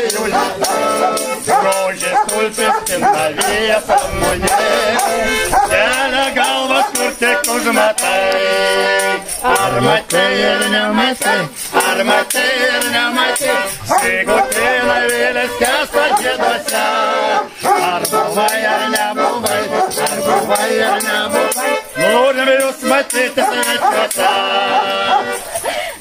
vėjų lietaus, grožės tulpės kinta vietos munie, kelia galvas, kur tik užmatai. Ar matai ir nematai, ar matai ir nematai, sigutėlai vėlės kesta žieduose. Ar buvai ar nebuvai, ar buvai ar nebuvai, norime jūs matyti svečiuose.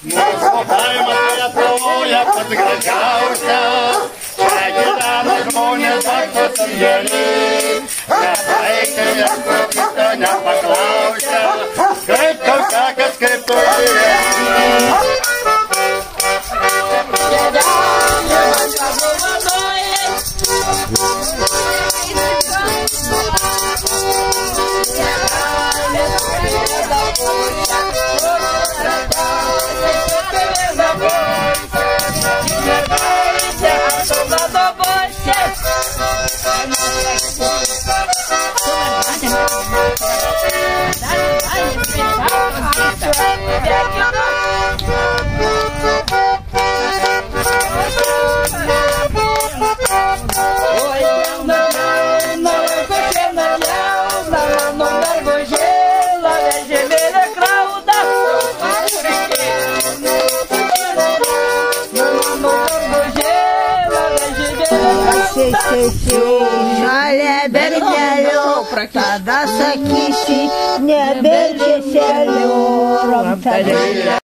Mūsų kaimas Lietuvoje pats gražiausias, čia gyvena žmonės aktos ir geri. Nepaeikti visko kito nepaklausia, kaip tau sekas, kaip tu gyveni. Žalia bergeliu, tada sakysi, ne bergeliu.